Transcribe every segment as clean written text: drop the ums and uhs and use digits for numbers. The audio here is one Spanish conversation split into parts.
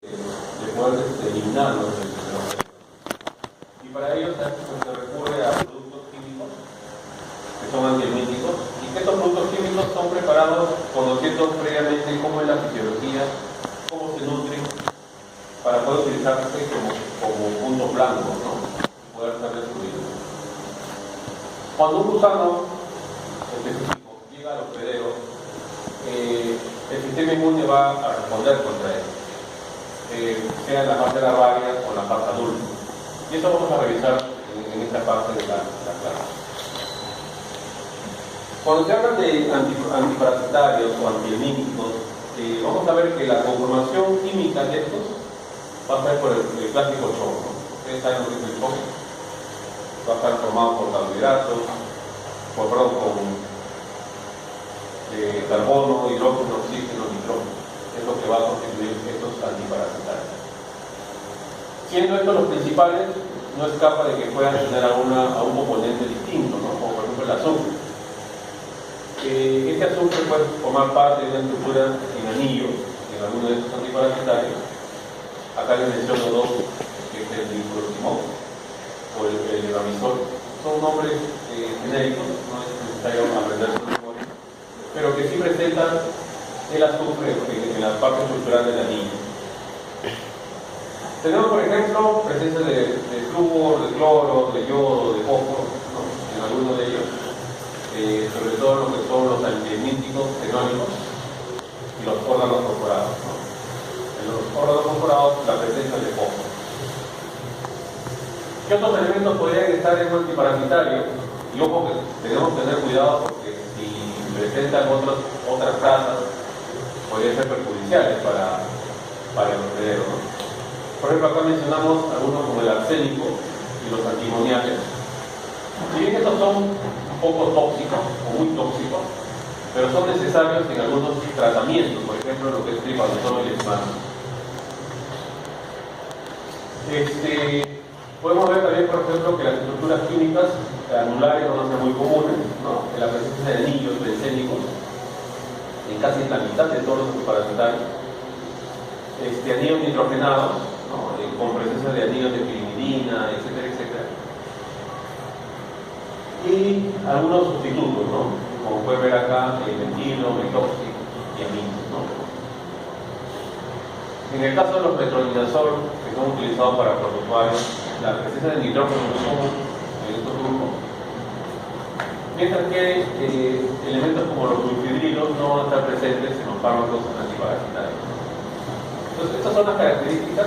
de poder eliminarlos del sistema. Y para ello se recurre a productos químicos que son antihelmínticos y que estos productos químicos son preparados conociendo previamente cómo es la fisiología, cómo se nutren, para poder utilizarse como punto blanco, ¿no? Poder ser destruido. Cuando un gusano específico llega al hospedero, el sistema inmune va a responder contra él, sea en la fase larvaria o en la fase adulta. Y eso vamos a revisar en esta parte de la clase. Cuando se habla de antiparasitarios o antihelmínticos, vamos a ver que la conformación química de estos va a ser por el clásico shock, ¿no? Ustedes saben lo que es el shock. Va a estar formado por carbohidratos, con carbono, hidrógeno, oxígeno, nitrógeno. Es lo que va a constituir estos antiparasitarios. Siendo estos los principales, no escapa de que puedan tener a un componente distinto, ¿no? Como por ejemplo el azufre. Este azufre puede formar parte de una estructura en anillos, en alguno de estos antiparasitarios. Acá les menciono dos, que es el diflurotimol o el levamisol. Son nombres genéricos, no es necesario aprender su memoria, pero que sí presentan el azufre en la parte estructural del anillo. Tenemos, por ejemplo, presencia de flúor, de cloro, de yodo, de fósforo, ¿no? En algunos de ellos, sobre todo en lo que son los antihelmínticos fenólicos y los órganos corporados, ¿no? En los órganos corporados, la presencia de fósforo. ¿Qué otros elementos podrían estar en un antiparasitario? Y ojo que debemos tener cuidado porque si presentan otras trazas, podrían ser perjudiciales para el hospedero, ¿no? Por ejemplo, acá mencionamos algunos como el arsénico y los antimoniales. Si bien estos son un poco tóxicos o muy tóxicos, pero son necesarios en algunos tratamientos, por ejemplo, lo que es tripanosomo y leishmania. Podemos ver también, por ejemplo, que las estructuras químicas anulares van a ser muy comunes, ¿no? En la presencia de anillos bencénicos, en casi la mitad de todos los antiparasitarios. Anillos nitrogenados, ¿no? Con presencia de anillos de pirimidina, etcétera, etcétera. Y algunos sustitutos, ¿no? Como pueden ver acá, el metilo, metoxi y amino, ¿no? En el caso de los metronidazol, que son utilizados para protozoarios, la presencia de nitrógeno no son en estos grupos, mientras que elementos como los sulfidrilos no van a estar presentes en los fármacos antiparasitarios. Entonces, estas son las características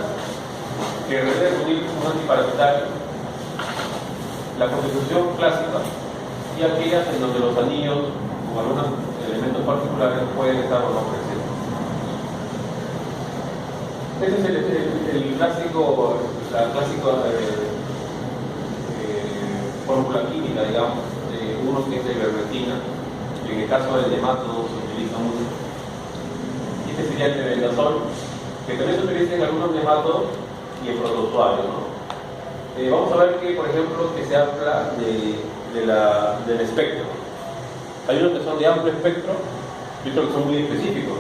que debe unir un antiparasitario: la constitución clásica y aquellas en donde los anillos o algunos elementos particulares pueden estar o no presentes. Este es la clásica fórmula química, digamos, de uno que es la ivermectina, que en el caso del nematodo se utiliza mucho. Este sería el mebendazol, que también se utiliza en algunos nematodos y en protozoarios, ¿no? Vamos a ver que, por ejemplo, que se habla del espectro. Hay unos que son de amplio espectro y otros que son muy específicos.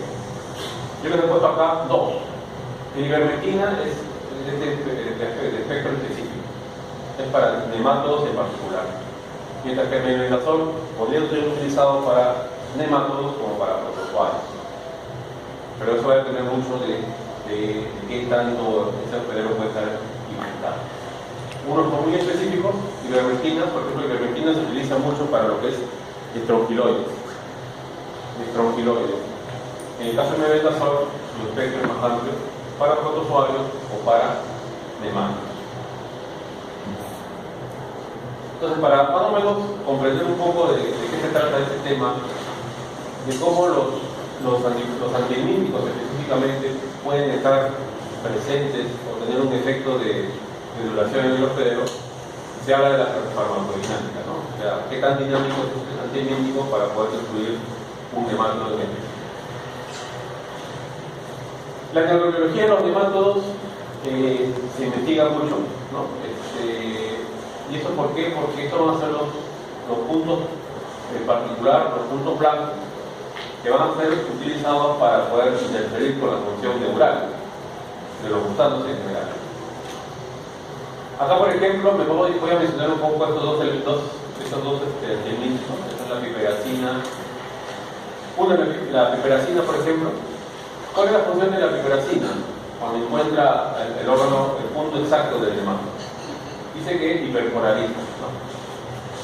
Yo les he puesto acá dos. La ivermectina es de espectro específico, es para nematodos en particular, mientras que el mebendazol podría ser utilizado para nematodos como para protozoarios. Pero eso va a depender mucho de qué tanto ese hospedero puede estar infectado. Unos son muy específicos, ivermectinas, por ejemplo, ivermectina se utiliza mucho para lo que es estrongiloides. En el caso del mebendazol, su espectro es más amplio para protozoarios o para nematodos. Entonces, para más o menos comprender un poco de qué se trata este tema, de cómo los antihelmínticos específicamente pueden estar presentes o tener un efecto de duración en el hospedero, se habla de la farmacodinámica, ¿no? O sea, qué tan dinámico es el antihelmíntico para poder destruir un nematodo de mente. La neurobiología de los nemátodos se investiga mucho, ¿no? ¿Y eso por qué? Porque estos van a ser los puntos en particular, los puntos blancos, que van a ser utilizados para poder interferir con la función neural. de los gusanos en general. Acá, por ejemplo, voy a mencionar un poco estos dos elementos, antihelmínticos, que son la piperacina. La piperacina, por ejemplo, ¿cuál es la función de la piperacina? Cuando encuentra el órgano, el punto exacto del nematodo. Dice que hiperpolariza, ¿no?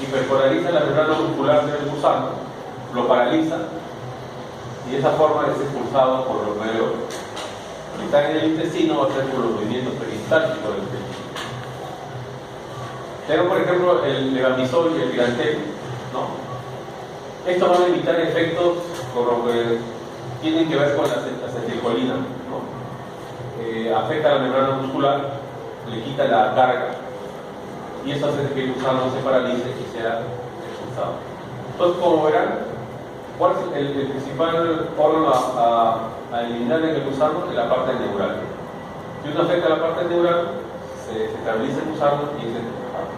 Hiperpolariza la membrana muscular del gusano, lo paraliza y de esa forma es expulsado por los alveolos. Si está en el intestino, va a ser por los movimientos peristálticos del intestino. Tenemos, por ejemplo, el levamisol y el pirantel, ¿no? Estos van a evitar efectos con lo que tienen que ver con la acetilcolina, ¿no? Afecta a la membrana muscular, le quita la carga y eso hace que el gusano se paralice y sea expulsado. Entonces, como verán, ¿cuál es el principal órgano a eliminar en el gusano? Es la parte neural. Si uno afecta la parte neural, se estabiliza el gusano y es expulsado.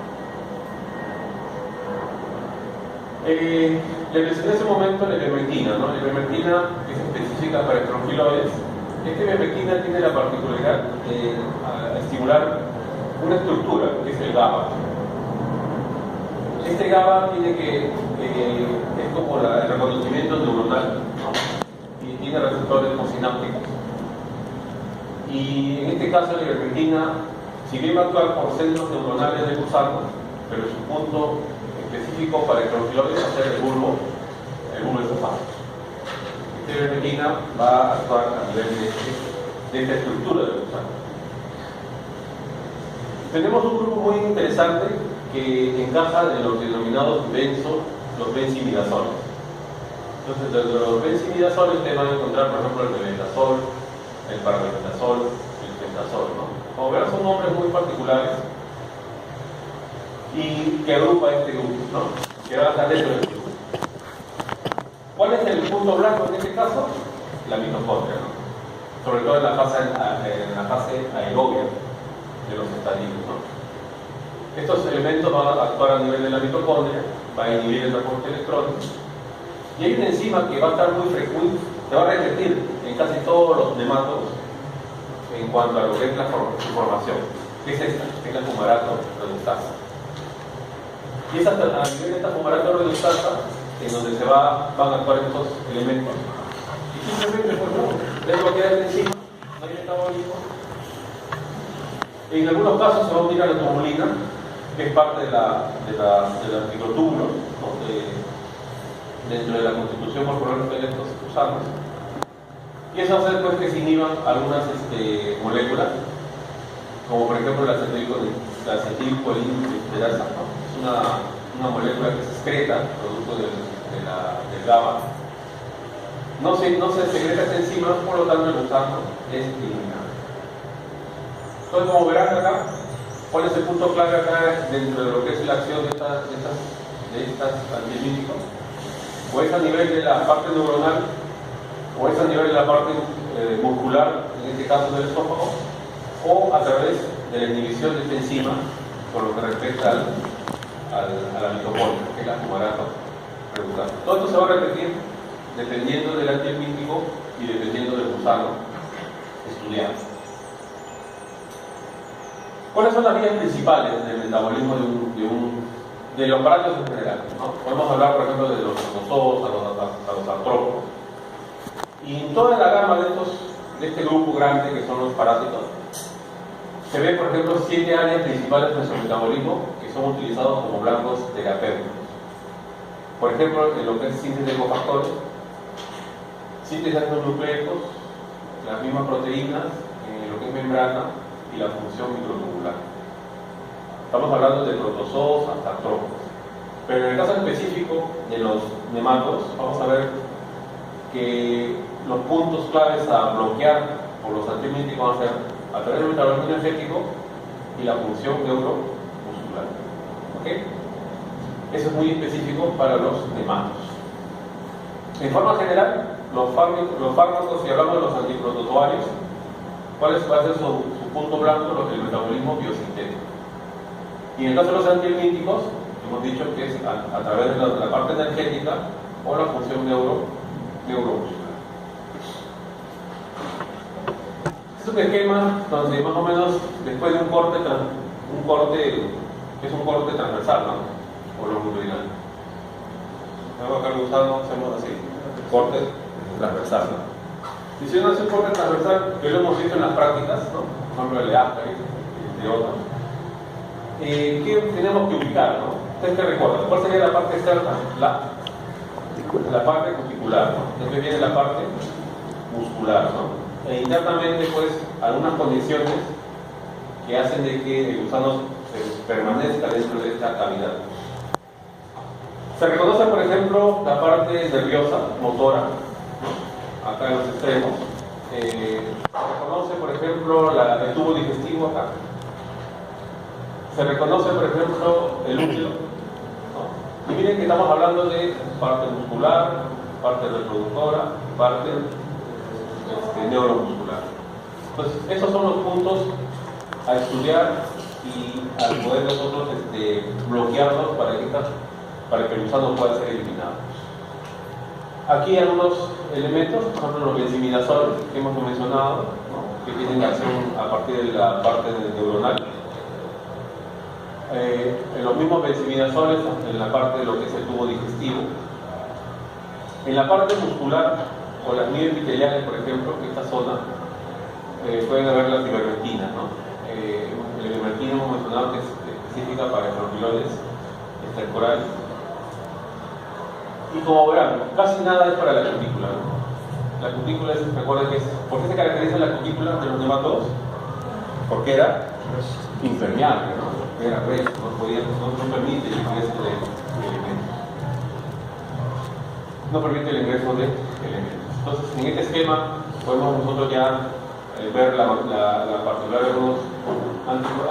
Le mencioné en ese momento la ivermectina, ¿no? La ivermectina es específica para estrongiloides. Esta ivermectina tiene la particularidad de estimular una estructura, que es el GABA. Este GABA tiene es como el reconocimiento neuronal, ¿no? Y tiene receptores sinápticos. Y en este caso la ivermectina, si bien va a actuar por centros neuronales del gusano, pero su punto específico para el estrongiloides va a ser el bulbo esofágico. Esta ivermectina va a actuar a nivel de esta estructura del gusano. Tenemos un grupo muy interesante que encaja en los denominados los benzimidazoles. Entonces, dentro de los benzimidazoles ustedes van a encontrar, por ejemplo, el mebendazol, el parbendazol, el pentazol, ¿no? Como verán, son nombres muy particulares y que agrupa este grupo, ¿no? Que va a estar dentro del grupo. ¿Cuál es el punto blanco en este caso? La mitocondria, ¿no? Sobre todo en la fase aerobia de los estadios, ¿no? Estos elementos van a actuar a nivel de la mitocondria, va a inhibir el transporte electrónico. Y hay una enzima que va a estar muy frecuente, se va a repetir en casi todos los nematodos en cuanto a lo que es su formación, que es esta, que es la fumarato reductasa. Y es a nivel de esta fumarato reductasa en donde van a actuar estos elementos. Y simplemente, pues, desbloquear la enzima, no hay metabolismo. En algunos casos se va a unir a la tumulina, que es parte de los microtúbulos, ¿no? Dentro de la constitución corporal de estos gusanos. Y eso hace pues, que se inhiban algunas moléculas, como por ejemplo la acetilcoliniterasa, ¿no? Es una molécula que se excreta, producto del GABA. No se secreta esta enzima, por lo tanto el gusano es eliminado. Entonces, como verán acá, ¿cuál es el punto clave acá dentro de lo que es la acción de estas antihelmínticos? O es a nivel de la parte neuronal, o es a nivel de la parte muscular, en este caso del esófago, o a través de la inhibición de esta enzima, por lo que respecta a la mitocondria, que es la fumarato reductasa. Todo esto se va a repetir dependiendo del antihelmíntico y dependiendo del gusano estudiado. ¿Cuáles son las vías principales del metabolismo de los parásitos en general, ¿no? Podemos hablar, por ejemplo, de los protozoos, a los artrópodos. Y en toda la gama de este grupo grande que son los parásitos, se ven, por ejemplo, 7 áreas principales de nuestro metabolismo que son utilizados como blancos terapéuticos. Por ejemplo, en lo que es síntesis de cofactores, síntesis de ácidos nucleicos, las mismas proteínas, en lo que es membrana y la función microtubular. Estamos hablando de protozoos hasta artrópodos. Pero en el caso específico de los nematodos, vamos a ver que los puntos claves a bloquear por los antihelmínticos van a ser a través del metabolismo energético y la función neuromuscular. ¿Okay? Eso es muy específico para los nematodos. En forma general, los fármacos, si hablamos de los antiprotozoarios, ¿cuál va a ser su punto blanco? El metabolismo biosintético. Y en el caso de los antihelmínticos, hemos dicho que es a través de la parte energética o la función neuromuscular. Este es un un esquema donde más o menos después de un corte que es un corte transversal, ¿no? O longitudinal. Acá lo usamos, hacemos así, corte transversal, ¿no? Y si uno hace un corte transversal, que lo hemos visto en las prácticas, ¿no? Por ejemplo, el de Ascari, de otros, ¿qué tenemos que ubicar, ¿no? ¿Ustedes qué recuerdan? ¿Cuál sería la parte externa? La parte cuticular, ¿no? Después viene la parte muscular, ¿no? E internamente, pues, algunas condiciones que hacen de que el gusano permanezca dentro de esta cavidad. Se reconoce, por ejemplo, la parte nerviosa, motora, ¿no? Acá en los extremos. Se reconoce, por ejemplo, el tubo digestivo acá. Se reconoce, por ejemplo, el útero, ¿no? Y miren que estamos hablando de parte muscular, parte reproductora, parte neuromuscular. Entonces, esos son los puntos a estudiar y al poder nosotros bloquearlos para que el gusano pueda ser eliminado. Aquí hay algunos elementos, por ejemplo los benzimidazole que hemos mencionado, ¿no? Que tienen acción a partir de la parte neuronal. Los mismos benzimidazoles en la parte de lo que es el tubo digestivo. En la parte muscular o las mioepiteliales, por ejemplo, en esta zona pueden haber las ivermectinas, ¿no? La ivermectina hemos mencionado que es específica para estrangulones extracorales. Y como verán, casi nada es para la cutícula, ¿no? La cutícula recuerden que es, ¿por qué se caracteriza la cutícula de los nematodos? Porque era impermeable, ¿no? Era recto, no permite el ingreso de elementos. No permite el ingreso de elementos. Entonces, en este esquema podemos nosotros ya ver la particularidad de algunos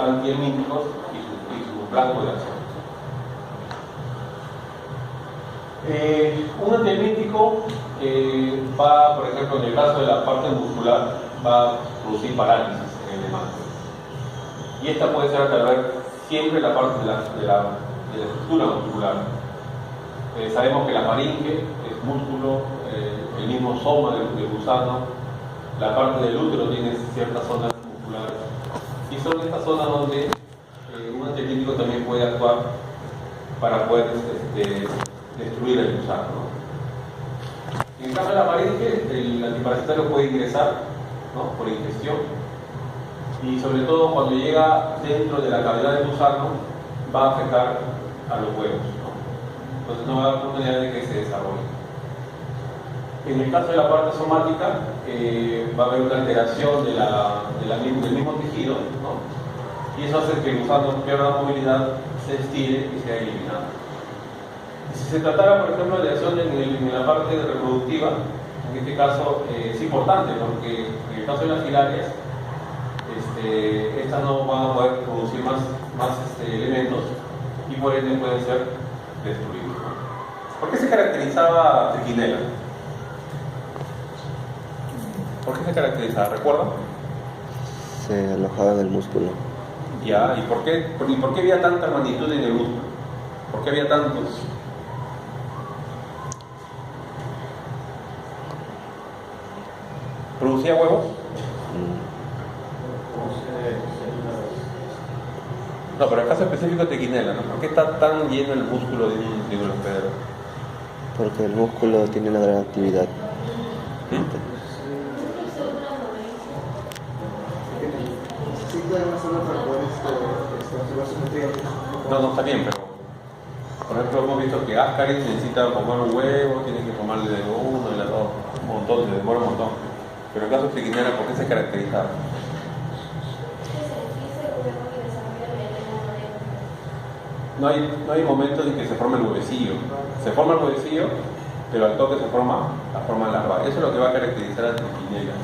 antihelmínticos y su blanco de acción. Un antihelmíntico va, por ejemplo, en el caso de la parte muscular, va a producir parálisis en el nematodo. Y esta puede ser atraer siempre la parte de la estructura muscular. Sabemos que la faringe es músculo, el mismo soma del gusano, la parte del útero tiene ciertas zonas musculares. Y son estas zonas donde un antihelmíntico también puede actuar para poder destruir el gusano, ¿no? En el caso de la faringe, el antiparasitario puede ingresar, ¿no? Por ingestión. Y sobre todo cuando llega dentro de la cavidad del gusano va a afectar a los huevos, ¿no? Entonces no va a dar oportunidad de que se desarrolle. En el caso de la parte somática va a haber una alteración del mismo tejido, ¿no? Y eso hace que el gusano pierda movilidad, se estire y sea eliminado. Y si se tratara, por ejemplo, de acción en la parte reproductiva, en este caso es importante porque en el caso de las filarias estas no van a poder producir más elementos y por ende pueden ser destruidos. ¿Por qué se caracterizaba Trichinella? ¿Por qué se caracterizaba? ¿Recuerdan? Se alojaba en el músculo. Ya, ¿y por qué había tanta magnitud en el músculo? ¿Por qué había tantos? ¿Producía huevos? No, pero el caso específico de Trichinella, ¿no? ¿Por qué está tan lleno el músculo de un hospedero? Porque el músculo tiene una gran actividad. No, está bien, pero por ejemplo hemos visto que Ascari necesita formar un huevo, tiene que formarle de uno, de dos, un montón, se demora un montón. Pero el caso de Trichinella, ¿por qué se caracterizaba? No hay momentos en que se forma el huevecillo. Se forma el huevecillo, pero al toque se forma la forma larval. Eso es lo que va a caracterizar a Trichinella,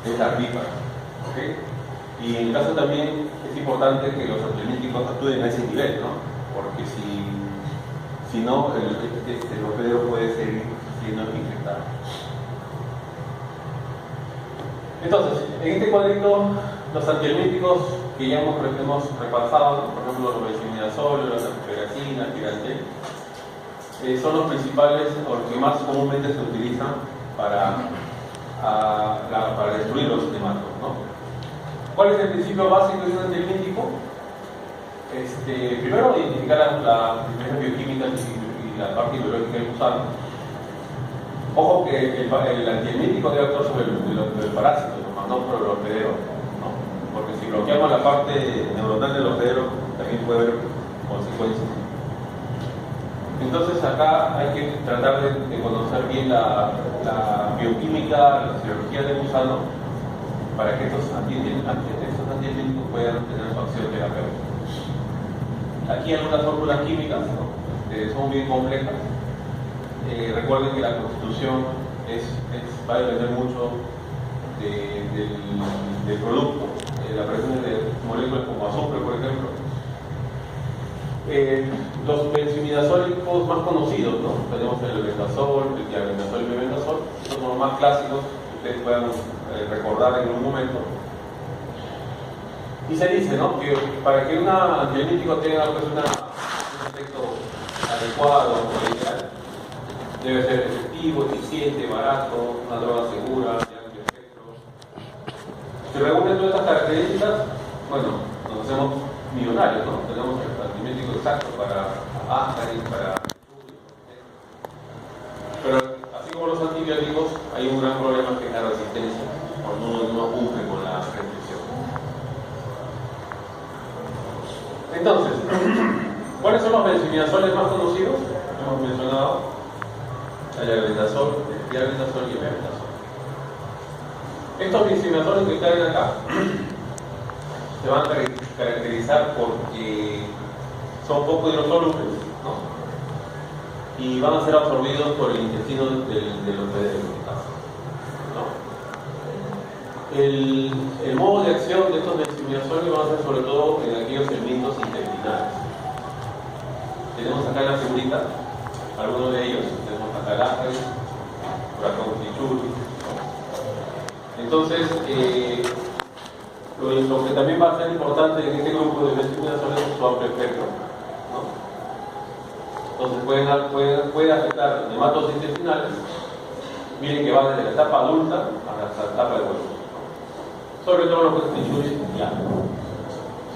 es larvífera. ¿Okay? Y en el caso también es importante que los antihelmínticos actúen a ese nivel, ¿no? Porque si no, el hospedero puede seguir siendo infectado. Entonces, en este cuadrito, los antihelmínticos que ya hemos repasado, ¿no? Por ejemplo, los benzimidazole, la ceftriaxona, el piratel, son los principales o los que más comúnmente se utilizan para destruir los nematodos, ¿no? ¿Cuál es el principio básico de un antihelmíntico? Primero, identificar la bioquímica y la parte biológica del gusano. Ojo que el antihelmíntico debe actuar sobre el parásito, no sobre el hospedero, ¿no? Porque si bloqueamos la parte neuronal del hospedero, también puede haber consecuencias. Entonces acá hay que tratar de conocer bien la bioquímica, la fisiología del gusano, para que estos antihelmínticos puedan tener su acción terapéutica. Aquí hay algunas fórmulas químicas, ¿no? Son bien complejas. Recuerden que la constitución va a depender mucho del producto, la presencia de moléculas como azufre, por ejemplo. Los benzimidazólicos más conocidos, ¿no? Tenemos el bendazol, el diabendazol y el mebendazol, son los más clásicos que ustedes puedan recordar en un momento. Y se dice, ¿no?, que para que un antihelmíntico tenga pues, un efecto adecuado o ideal, debe ser efectivo, eficiente, barato, una droga segura, de amplio espectro. Si reúnen todas estas características, bueno, nos hacemos millonarios, ¿no? Tenemos el antihelmíntico exacto para Ascaris, para... Pero así como los antibióticos, hay un gran problema que es la resistencia cuando uno no cumple con la restricción. Entonces, ¿cuáles son los benzimidazoles más conocidos? Hemos mencionado el albendazol, el diabendazol y el mebendazol. Estos benzimidazoles que caen acá se van a caracterizar porque son poco hidrosolubles, ¿no? Y van a ser absorbidos por el intestino del hospedero, ¿no? El modo de acción de estos benzimidazoles va a ser sobre todo en aquellos segmentos intestinales. Tenemos acá en la figurita algunos de ellos, tenemos acá el Ascaris, Brachyury. Entonces, lo que también va a ser importante en este grupo de benzimidazoles es su amplio espectro, ¿no? Entonces puede afectar nematodos intestinales. Miren que va desde la etapa adulta hasta la etapa de hueso, sobre todo los Brachyury y Ascaris.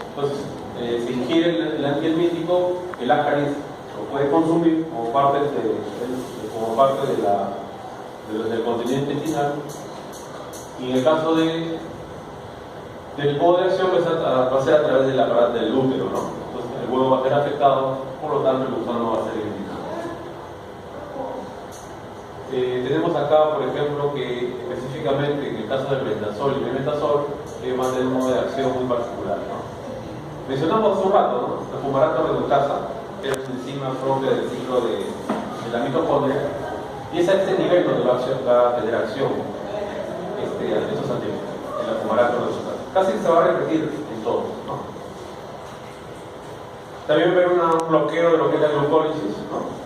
Entonces, se ingiere el antihelmíntico, el Ascaris lo puede consumir como parte del contenido intestinal, y en el caso del modo de acción va a ser a través del aparato del útero, ¿no? Entonces el huevo va a ser afectado, por lo tanto el gusano no va a ser eliminado. Tenemos acá, por ejemplo, que específicamente en el caso del bendazol y mebendazol van a tener un modo de acción muy particular, ¿no? Mencionamos hace un rato, ¿no?, la fumarato reductasa, que es una enzima propia del ciclo de la mitocondria, y es a este nivel donde va a tener acción estos antihelmínticos, en la fumarato reductasa. Casi se va a repetir en todos, ¿no? También ver un bloqueo de lo que es la glucólisis, ¿no?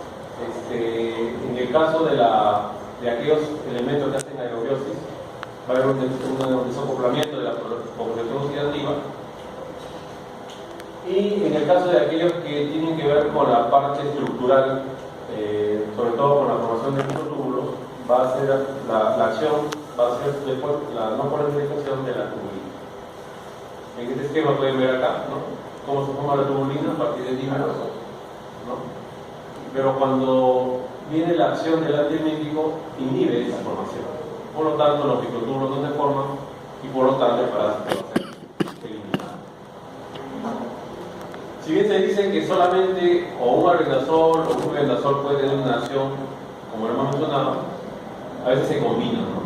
En el caso de aquellos elementos que hacen aerobiosis, va a haber un desacoplamiento de la población oxidativa. Y en el caso de aquellos que tienen que ver con la parte estructural, sobre todo con la formación de microtúbulos, va a ser la acción, va a ser después la no polarización de la tubulina. En este esquema pueden ver acá, ¿no?, cómo se forma la tubulina a partir del dímero, ¿no? Pero cuando viene la acción del antihelmíntico, inhibe esa formación. Por lo tanto, los microtúbulos no se forman y por lo tanto el parásito va a ser eliminado. Si bien se dice que solamente o un albendazol o un mebendazol puede tener una acción, como lo hemos mencionado, a veces se combinan, ¿no?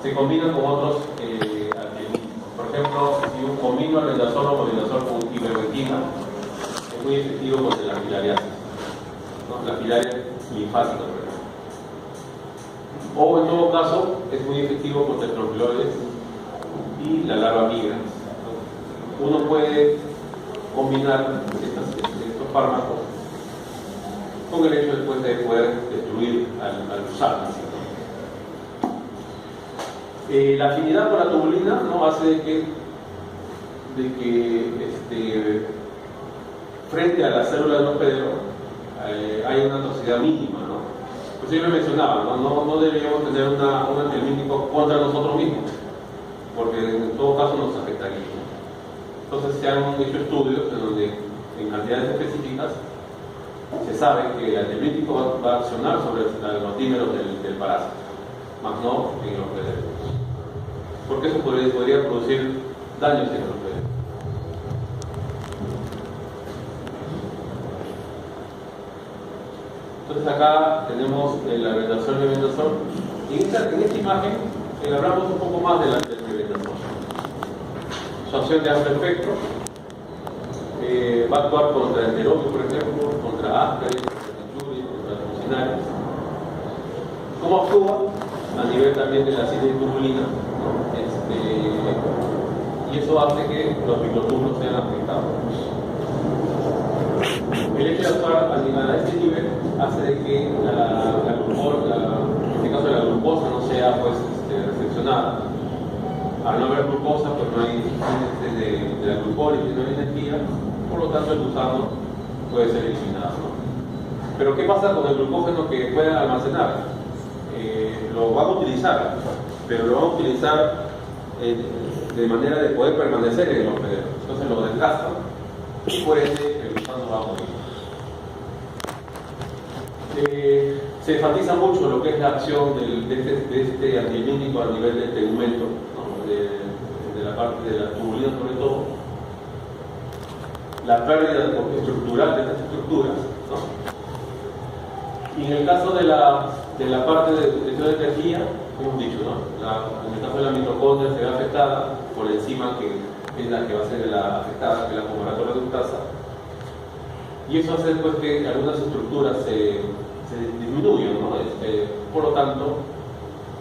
Se combinan con otros antihelmínticos. Por ejemplo, si un combino albendazol o mebendazol con ivermectina, es muy efectivo contra la filariasis, ¿no?, la filaria linfática, por ejemplo. O en todo caso, es muy efectivo contra el tropiloides y la larva migrans, ¿no? Uno puede combinar estos fármacos con el hecho después de poder destruir al gusano. La afinidad con la tubulina, ¿no?, hace de que frente a las células del hospedero hay una toxicidad mínima, ¿no? Pues yo lo mencionaba, ¿no? No deberíamos tener un antihelmíntico contra nosotros mismos, porque en todo caso nos afectaría. Entonces se han hecho estudios en donde en cantidades específicas se sabe que el antibiótico va a accionar sobre los neurotímeros del parásito, más no en los hospederos, porque eso podría producir daños en los hospederos. Entonces acá tenemos la albendazol y el mebendazol. En esta imagen hablamos un poco más del mebendazol. Su acción de amplio espectro va a actuar contra enterobios, por ejemplo, contra ascaris, contra Anchuria, contra mucinares. ¿Cómo actúa? A nivel también de la citetitubulina, ¿no? Y eso hace que los microtúbulos sean afectados. El hecho de actuar a este nivel hace de que la glucosa, en este caso la glucosa, no sea pues, recepcionada. Al no haber glucosa, pues no hay índice de la glucólisis, no hay energía, por lo tanto el gusano puede ser eliminado, ¿no? Pero ¿qué pasa con el glucógeno que puede almacenar? Lo van a utilizar, pero lo van a utilizar de manera de poder permanecer en el hospedero. Entonces lo desgastan y por ende el gusano va a morir. Se enfatiza mucho lo que es la acción de este antihelmíntico a nivel del tegumento, ¿no? de la parte de la tubulina sobre todo, la pérdida estructural de estas estructuras, ¿no? Y en el caso de la parte de energía, hemos dicho, ¿no? En el caso de la mitocondria se ve afectada por la enzima que es la que va a ser la afectada, que es la pomaratola reductasa, y eso hace después que algunas estructuras se disminuyen, ¿no? Por lo tanto,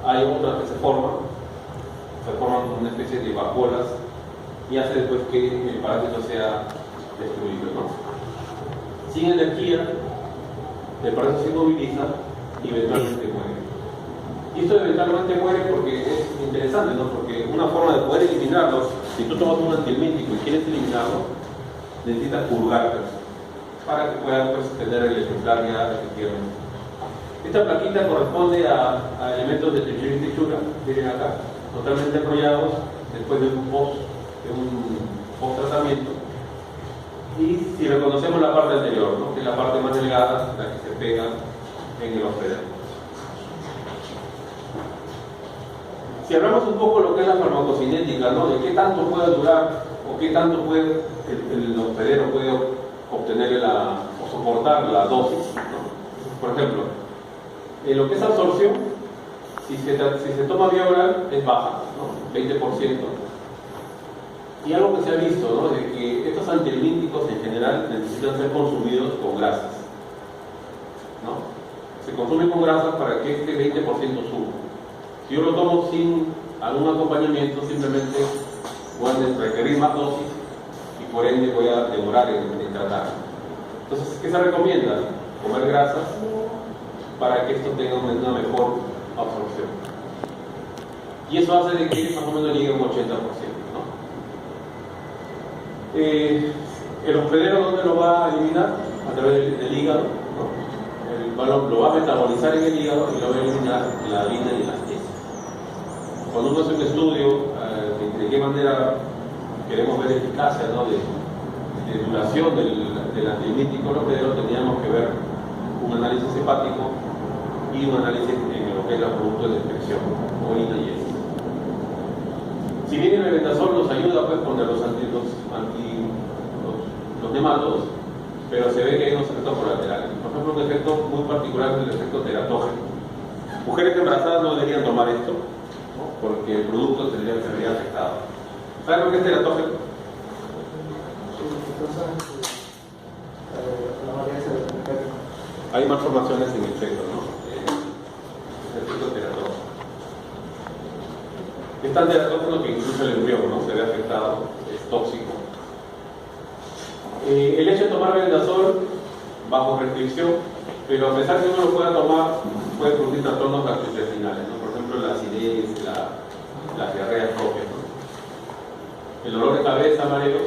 hay otras que se forman una especie de vacuolas y hace después que el parásito sea destruido, ¿no? Sin energía, el parásito se inmoviliza y eventualmente muere. Y esto eventualmente muere porque es interesante, ¿no? Porque una forma de poder eliminarlo, si tú tomas un antihelmíntico y quieres eliminarlo, necesitas purgarte para que puedas pues, tener el ejemplar ya efectivamente. Esta plaquita corresponde a elementos de Trichuria y Trichura, miren acá, totalmente enrollados después de un post tratamiento. Y si reconocemos la parte anterior, ¿no? Que es la parte más delgada, la que se pega en el hospedero. Si hablamos un poco de lo que es la farmacocinética, ¿no? De qué tanto puede durar o qué tanto puede el hospedero puede obtener o soportar la dosis, ¿no? Por ejemplo, en lo que es absorción, si se toma vía oral es baja, ¿no? 20%. Y algo que se ha visto, ¿no? De que estos antihelmínticos en general necesitan ser consumidos con grasas, ¿no? Se consume con grasas para que este 20% suba. Si yo lo tomo sin algún acompañamiento, simplemente voy a requerir más dosis y por ende voy a demorar en tratar. Entonces, ¿qué se recomienda? Comer grasas para que esto tenga una mejor absorción. Y eso hace de que más o menos llegue a un 80%, ¿no? El hospedero, ¿dónde lo va a eliminar? A través del hígado, ¿no? Lo va a metabolizar en el hígado y lo va a eliminar en la orina y en las heces. Cuando uno hace un estudio de qué manera queremos ver eficacia, ¿no? de duración del antihelmíntico hospedero, teníamos que ver un análisis hepático y un análisis en lo que es el producto de inspección, orina y heces. Si bien el mebendazol nos ayuda pues, contra los nematodos, pero se ve que hay unos efectos colaterales. Por ejemplo, un efecto muy particular es el efecto teratógeno. Mujeres embarazadas no deberían tomar esto, ¿no? Porque el producto se vería afectado. ¿Saben lo que es teratógeno? Hay malformaciones en el feto, ¿no? El efecto teratógeno. Es tan teratógeno que incluso el embrión, ¿no? Se ve afectado, es tóxico. El hecho de tomar mebendazol bajo restricción, pero a pesar de que uno lo pueda tomar, puede producir trastornos gastrointestinales, ¿no? Por ejemplo, la acidez, las diarreas propias, ¿no? El dolor de cabeza, mareos.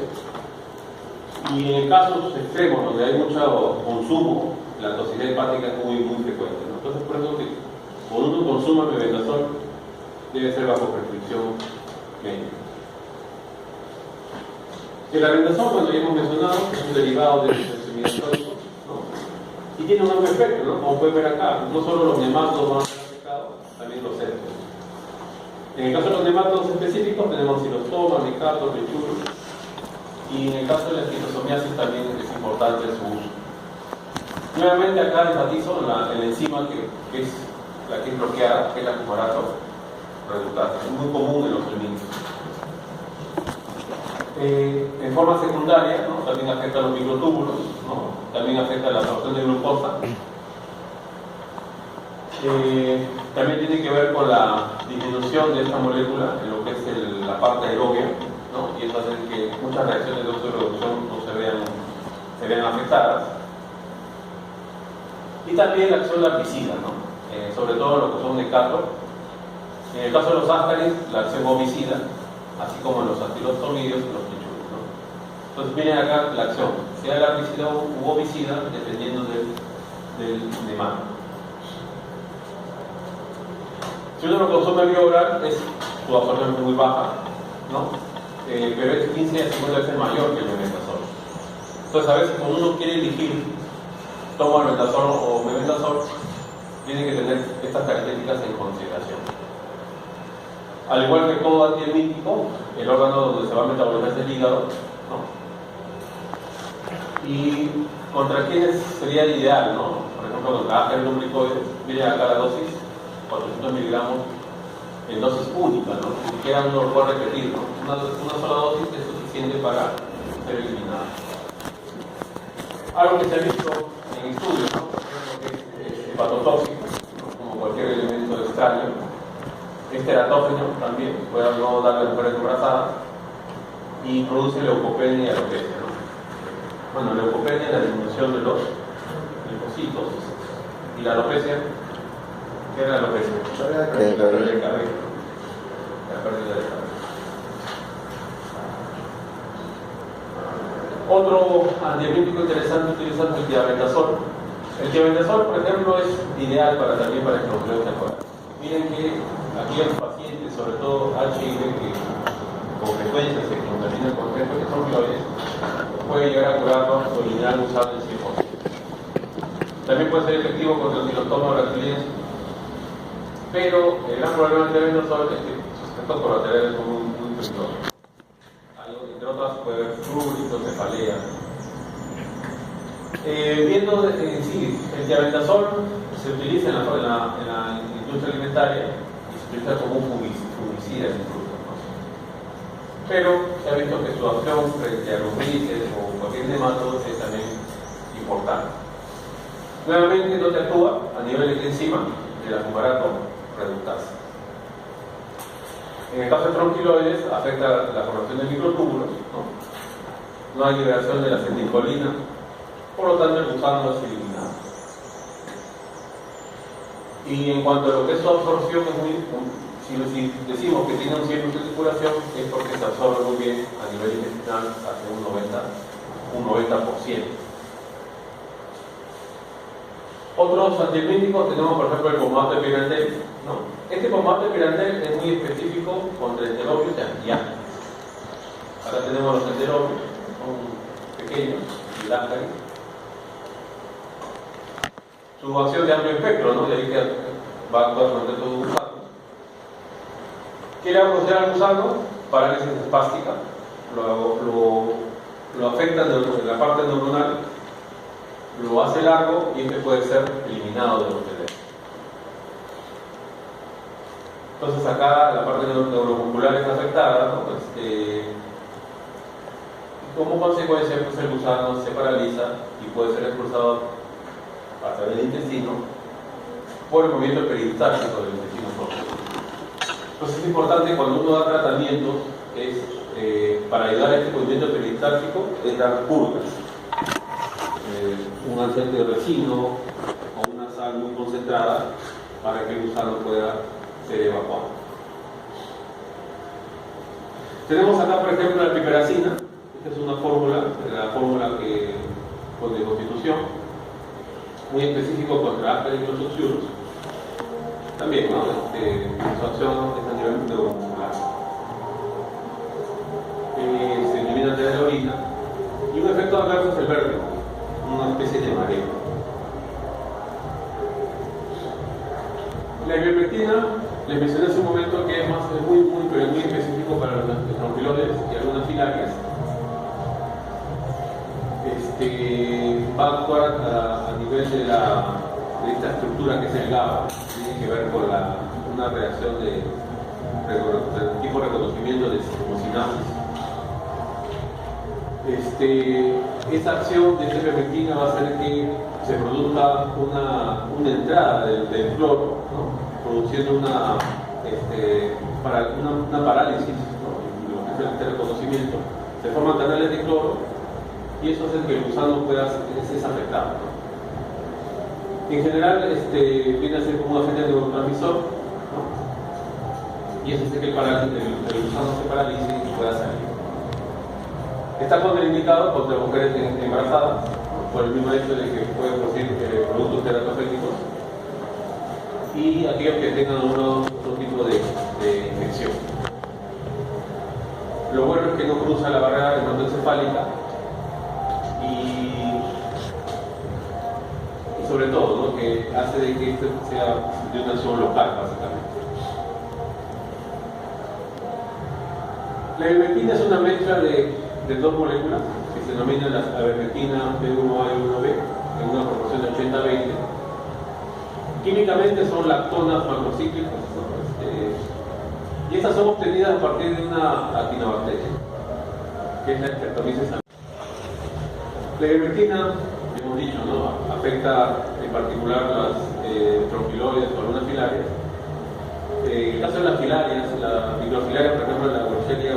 Y en casos extremos donde hay mucho consumo, la toxicidad hepática es muy frecuente, ¿no? Entonces, por eso que cuando uno consuma mebendazol debe ser bajo prescripción medio. El albendazol, cuando ya hemos mencionado, es un derivado del semidestónico, ¿no? Y tiene un amplio efecto, ¿no? Como pueden ver acá, no solo los nematodos van a ser afectados, también los céspeds. En el caso de los nematodos específicos tenemos xilostoma, micato, rechurus, y en el caso de la esquistosomiasis también es importante su uso. Nuevamente acá enfatizo en la enzima que es la que es bloqueada, que es la fumarato reductasa, es muy común en los helmintos. En forma secundaria, ¿no? También afecta a los microtúbulos, ¿no? También afecta a la absorción de glucosa. También tiene que ver con la disminución de esta molécula en lo que es la parte aerobia, ¿no? Y eso hace que muchas reacciones de oxidorreducción no se vean afectadas. Y también la acción larvicida, ¿no? Sobre todo lo que son necatos. En el caso de los ascaris, la acción ovicida, así como en los actilostomidios y los pichuros, ¿no? Entonces miren acá la acción, sea larvicida u ovicida, dependiendo del nemato. Si uno lo consume vía oral, su absorción es muy baja, ¿no? Pero es 15 a 50 veces mayor que el mebendazol. Entonces a veces cuando uno quiere elegir toma albendazol o mebendazol, tiene que tener estas características en consideración. Al igual que todo antihelmíntico, el órgano donde se va a metabolizar es el hígado, ¿no? Y contra quiénes sería el ideal, ¿no? Por ejemplo, contra el lumbricoide, miren acá la dosis, 400 miligramos en dosis única, ¿no? Ni siquiera uno lo puede repetir, ¿no? Una sola dosis es suficiente para ser eliminada. Algo que se ha visto en estudios, ¿no? Que es hepatotóxico, ¿no? Como cualquier elemento extraño. Es teratógeno también, puede no dar a las mujeres embarazadas y produce leucopenia y alopecia, ¿no? Bueno, leucopenia es la disminución de los linfocitos y la alopecia, ¿qué era la alopecia? La pérdida del cabello. La pérdida del cabello. Otro antihelmíntico interesante utilizando el diabendazol. El diabendazol, por ejemplo, es ideal también para esclerosis temporal. Miren que aquí los pacientes, sobre todo HIV, que con frecuencia se contaminan con ejemplo que son flores, puede llegar a curarlos o eliminar usado en 100%. También puede ser efectivo contra el xilostoma brasileño, pero el gran problema del diabendazol es que sus efectos colaterales son muy peligrosos. Entre otras puede haber prurito, cefalea. Viendo en sí, el diabendazol se utiliza en la industria alimentaria y se utiliza como un fungicida incluso, ¿no? Pero se ha visto que su acción frente a lombrices o cualquier nematodo es también importante. Nuevamente no se actúa a nivel de enzima de la fumarato reductasa. En el caso de tronquiloides afecta la formación de microtúbulos, no hay liberación de la acetilcolina, por lo tanto el gusano es eliminado. Y en cuanto a lo que es su absorción, si decimos que tiene un 100% de curación, es porque se absorbe muy bien a nivel intestinal hacia un 90%. Otros antihelmínticos tenemos, por ejemplo, el pomato de pirandel, ¿no? Este pomato de pirandel es muy específico contra enterobios y asquias. Acá tenemos los enterobios, son pequeños y lácteos. Su acción de amplio espectro, ¿no? De ahí que va a actuar contra todo gusano. ¿Qué le va a producir al gusano? Parálisis espástica. Lo afecta en la parte neuronal, lo hace largo y este puede ser eliminado de los cerebros. Entonces acá la parte neuromuscular es afectada, ¿no? Como consecuencia, pues el gusano se paraliza y puede ser expulsado a través del intestino por el movimiento peristático del intestino propio. Entonces es importante cuando uno da tratamientos, para ayudar a este movimiento peristático, es dar purgas. Un aceite de resino o una sal muy concentrada para que el gusano pueda ser evacuado. Tenemos acá, por ejemplo, la piperacina. Esta es una fórmula, la fórmula de constitución, muy específico contra afta y los oxiuros. También, ¿no? Su acción es a nivel neuromuscular. contaminante de la orina, y un efecto adverso es el vértigo, una especie de mareo. La ivermectina, les mencioné hace un momento que es muy específico para los tronquiloides y algunas filarias. Va a actuar a nivel de esta estructura que es el GABA, tiene que ver con una reacción de tipo de reconocimiento de sinapsis. Esta acción de esta ivermectina va a hacer que se produzca una entrada del cloro, ¿no? Produciendo una parálisis, ¿no? Lo que es el reconocimiento. Se forman canales de cloro y eso hace que el gusano es afectado, ¿no? En general viene a ser como un agente neurotransmisor, ¿no? Y eso hace que el gusano se paralice y pueda salir. Está contraindicado contra mujeres embarazadas, ¿no? Por el mismo hecho de que puede producir productos teratogénicos, y aquellos que tengan otro tipo de infección. Lo bueno es que no cruza la barrera hematoencefálica y sobre todo, ¿no? Que hace de que esto sea de una acción local, básicamente. La ivermectina es una mezcla de dos moléculas que se denominan la ivermectina B1A y B1B en una proporción de 80-20. Químicamente son lactonas macrocíclicas, ¿no? Y estas son obtenidas a partir de una actinobacteria, que es la Streptomyces salmonella. La ivermectina, hemos dicho, ¿no? Afecta en particular las tronquiloides o algunas filarias. En el caso de las filarias, la microfilaria, por ejemplo, la Borrelia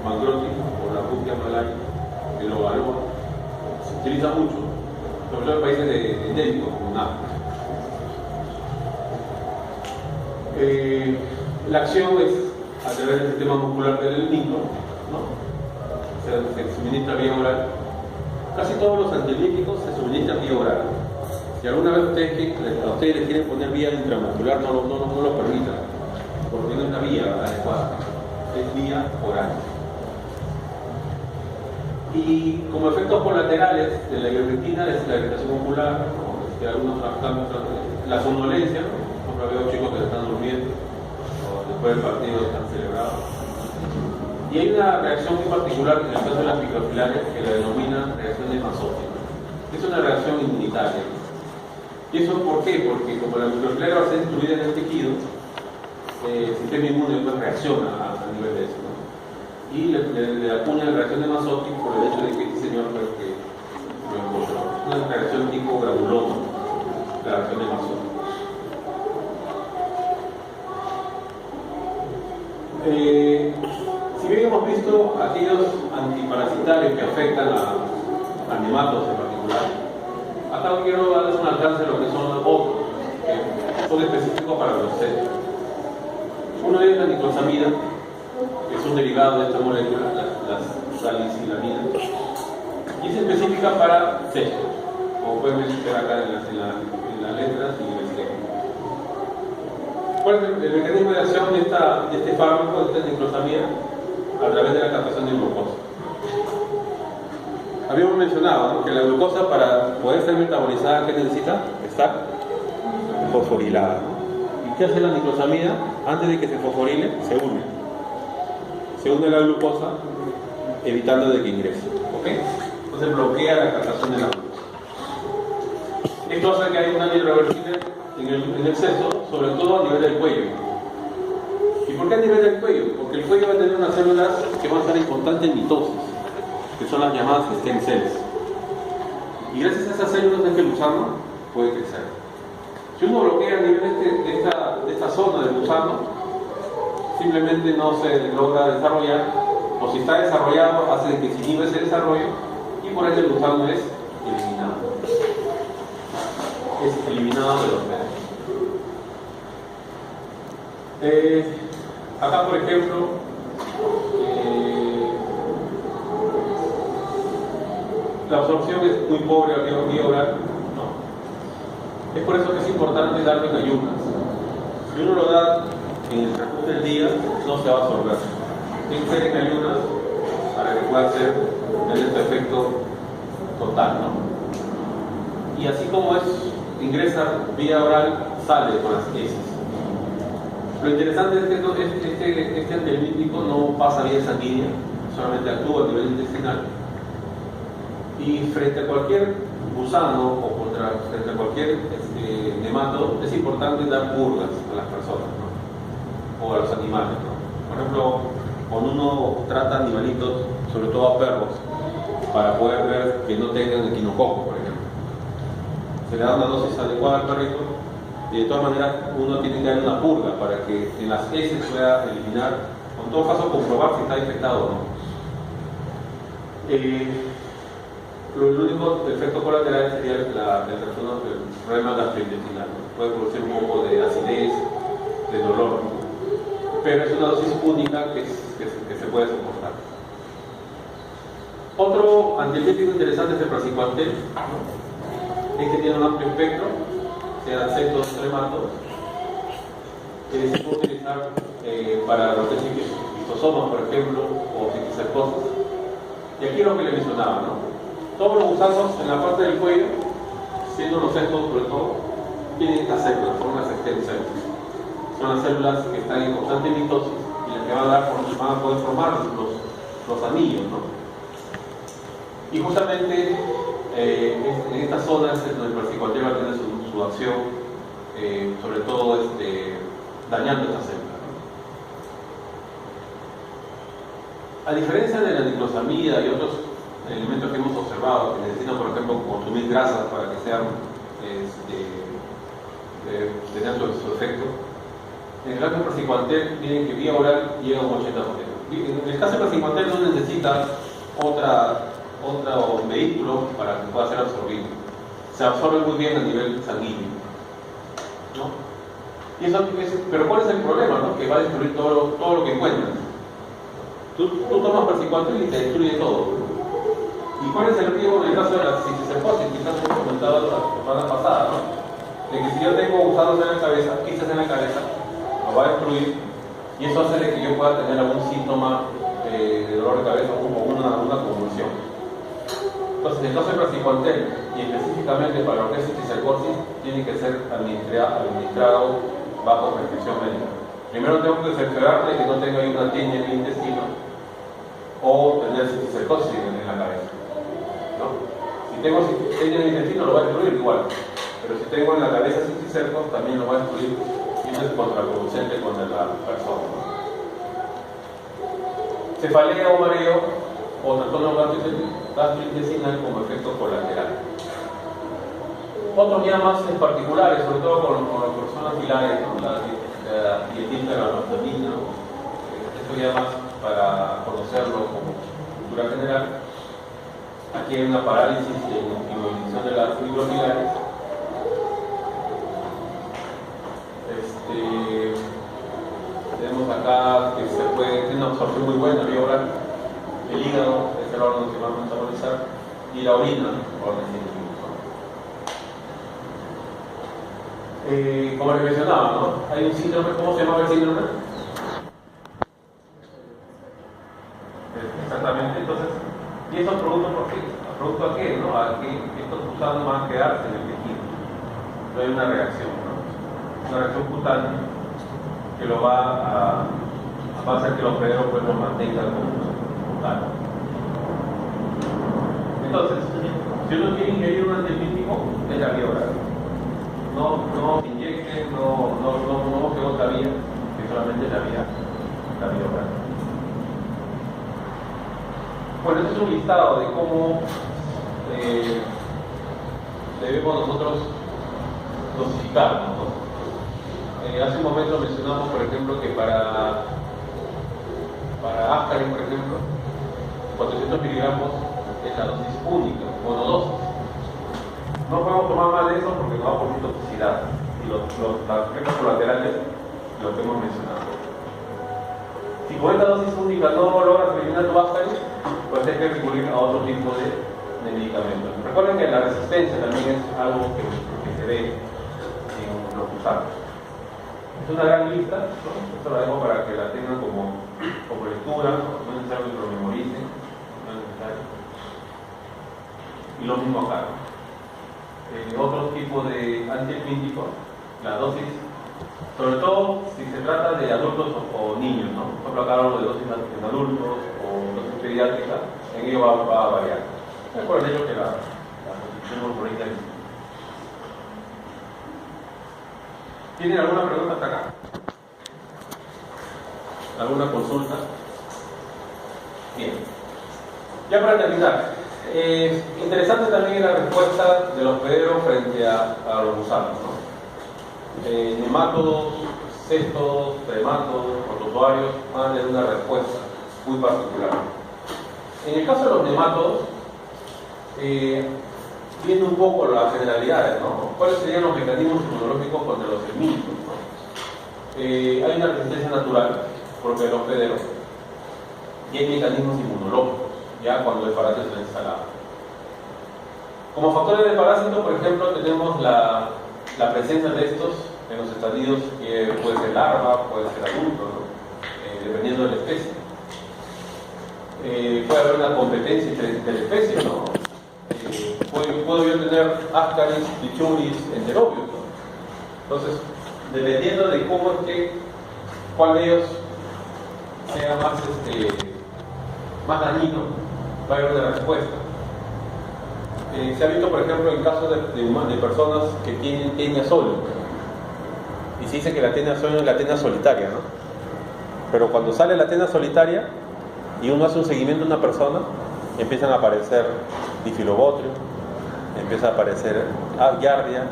mangroti o la Buccia malaria, el ovaloa, se utiliza mucho, sobre todo en países endémicos como África. La acción es a través del sistema muscular del micro, ¿no? Se suministra vía oral. Casi todos los antibióticos se suministran vía oral. Si alguna vez a ustedes les quieren poner vía intramuscular, no lo permitan, porque no es la vía adecuada, es vía oral. Y como efectos colaterales de la ivermectina es la irritación muscular, ¿no? Algunos cambios, la somnolencia, ¿no? Veo chicos que están durmiendo o después del partido están celebrados. Y hay una reacción muy particular en el caso de las microfilarias que la denomina reacción de Masotti. Es una reacción inmunitaria. ¿Y eso por qué? Porque como la microfilaria va a ser destruida en el tejido, el sistema inmune pues reacciona a nivel de eso, ¿no? Y le acuña la reacción de Masotti por el hecho de que este señor pues, que lo encontró. Una reacción tipo granuloma, la reacción de Masotti. Si bien hemos visto aquellos antiparasitarios que afectan a nematos en particular, acá quiero darles un alcance de lo que son otros, que son específicos para los insectos. Uno es la nitrosamida, que es un derivado de esta molécula, las salicilaminas, y es específica para insectos, como pueden ver acá en las letras y el esquema. ¿Cuál es el mecanismo de acción de este fármaco, de esta nitrosamida? A través de la captación de glucosa. Habíamos mencionado, ¿no? Que la glucosa, para poder ser metabolizada, ¿qué necesita? Estar fosforilada, ¿no? ¿Y qué hace la nitrosamida? Antes de que se fosforile, se une. Se une la glucosa, evitando de que ingrese. ¿Ok? Entonces bloquea la captación de la glucosa. Esto hace que haya una irreversible en exceso, sobre todo a nivel del cuello. ¿Y por qué a nivel del cuello? Porque el cuello va a tener unas células que van a estar en constante mitosis, que son las llamadas stem cells. Y gracias a esas células es que el gusano puede crecer. Si uno bloquea a nivel de esta zona del gusano, simplemente no se logra desarrollar, o si está desarrollado, hace que se inhiba ese desarrollo, y por eso el gusano es eliminado. Es eliminado de los medios. Acá, por ejemplo, la absorción es muy pobre a vía oral, ¿no? Es por eso que es importante darlo en ayunas. Si uno lo da en el transcurso del día, no se va a absorber. Tiene que ser en ayunas para que pueda ser obtener este efecto total, ¿no? Y así como ingresa vía oral, sale con las heces. Lo interesante es que este antihelmíntico no pasa vía sanguínea, solamente actúa a nivel intestinal. Y frente a cualquier gusano o frente a cualquier nematodo, es importante dar purgas a las personas, ¿no? O a los animales, ¿no? Por ejemplo, cuando uno trata animalitos, sobre todo a perros, para poder ver que no tengan equinococo, por ejemplo, se le da una dosis adecuada al perrito y de todas maneras uno tiene que darle una purga para que en las heces pueda eliminar, o en todo caso comprobar si está infectado o no. El único efecto colateral sería el problema gastrointestinal, ¿no? Puede producir un poco de acidez, de dolor, ¿no? Pero es una dosis única que se puede soportar. Otro antihelmíntico interesante es el praziquantel, ¿no? Este tiene un amplio espectro, sean sectos, trematos, que se puede utilizar para lo que es lisosomas, por ejemplo, o cisticercosis. Y aquí lo que le mencionaba, ¿no? Todos los gusanos en la parte del cuello, siendo los sectos sobre todo, tienen estas células, son las stem cells. Son las células que están en constante mitosis y las que van a poder formar los anillos, ¿no? Y justamente en esta zona es donde el praziquantel va a tener su acción, sobre todo dañando estas células, ¿no? A diferencia de la niclosamida y otros elementos que hemos observado, que necesitan, por ejemplo, consumir grasas para que tengan su efecto, en el caso del praziquantel, miren que vía oral llega a un 80%. En el caso del praziquantel no necesita otro vehículo para que pueda ser absorbido. Se absorbe muy bien a nivel sanguíneo, ¿no? Pero ¿cuál es el problema, no? Que va a destruir todo lo que encuentras. Tú tomas praziquantel y te destruye todo. ¿Y cuál es el riesgo en el caso de la cisticercosis? Quizás hemos comentado la semana pasada, ¿no? De que si yo tengo gusanos en la cabeza, quizás en la cabeza, lo va a destruir y eso hace de que yo pueda tener algún síntoma de dolor de cabeza o una convulsión. Entonces, en el caso del praziquantel y específicamente para lo que es cisticercosis, tiene que ser administrado bajo prescripción médica. Primero tengo que cerciorarme que no tenga ahí una tiña en el intestino o tener cisticercosis en la cabeza, ¿no? Si tengo tiña en el intestino lo va a destruir igual, pero si tengo en la cabeza cisticercos también lo va a destruir y eso es contraproducente contra la persona. Cefalea o mareo o trastorno gastrointestinal como efecto colateral. Otros llamas en particulares, sobre todo con las personas pilares, ¿no? La dietista, la anastomina, estos llamas para conocerlo como cultura general. Aquí hay una parálisis y inmovilización de las fibropilares. Tenemos acá que tiene una absorción muy buena vía oral. El hígado es el órgano que va a metabolizar y la orina, órgano científico. Como les mencionaba, ¿no? Hay un síndrome, ¿cómo se llama el síndrome? Exactamente, entonces, ¿y esos productos por qué? ¿Producto a qué? ¿No? A que estos gusanos van a quedarse en el tejido. No hay una reacción, ¿no? Una reacción cutánea que lo va a hacer que los hospedero pues lo mantengan como tal. Entonces, si uno quiere ingerir un antihelmíntico, es la vía oral. No inyecten, no busquen otra vía, que solamente la vía oral. Bueno, este es un listado de cómo debemos nosotros dosificarnos, ¿no? Hace un momento mencionamos, por ejemplo, que para Ascaris, por ejemplo, 400 miligramos es la dosis única, monodosis. No podemos tomar más de eso porque nos va a producir toxicidad y los efectos colaterales los hemos mencionado. Si con esta dosis única no logras eliminar tu Ascaris, pues hay que recurrir a otro tipo de medicamentos. Recuerden que la resistencia también es algo que se ve en los gusanos. Es una gran lista, ¿no? Esto la dejo para que la tengan como lectura, no es necesario que lo memoricen, no es necesario. y lo mismo acá. Otros tipos de antiepilépticos, la dosis, sobre todo si se trata de adultos o niños, ¿no? Por ejemplo, acá hablo de dosis en adultos o dosis pediátricas, en ello va a variar. Es por el hecho que la constitución morfológica. ¿Tienen alguna pregunta hasta acá? ¿Alguna consulta? Bien. Ya para terminar, interesante también la respuesta de los hospederos frente a los gusanos, ¿no? Nemátodos, cestos, tremátodos, protozoarios van a tener una respuesta muy particular. En el caso de los nematodos, viendo un poco las generalidades, ¿no? ¿Cuáles serían los mecanismos inmunológicos contra los semillos, ¿no? Hay una resistencia natural propia del hospedero y hay mecanismos inmunológicos, ya cuando el parásito está instalado. Como factores de parásito, por ejemplo, tenemos la presencia de estos en los estadios que puede ser larva, puede ser adulto, ¿no? Dependiendo de la especie. Puede haber una competencia entre la especie, ¿no? Puedo yo tener Ascaris, Lichuris, Enterobius, ¿no? Entonces, dependiendo de cómo es que, cuál de ellos sea más dañino, va a haber una respuesta. Se ha visto, por ejemplo, en casos de personas que tienen tenia solo, y se dice que la tenia solo es la tenia solitaria, ¿no? Pero cuando sale la tenia solitaria y uno hace un seguimiento de una persona, empiezan a aparecer difilobotrio, empieza a aparecer giardia,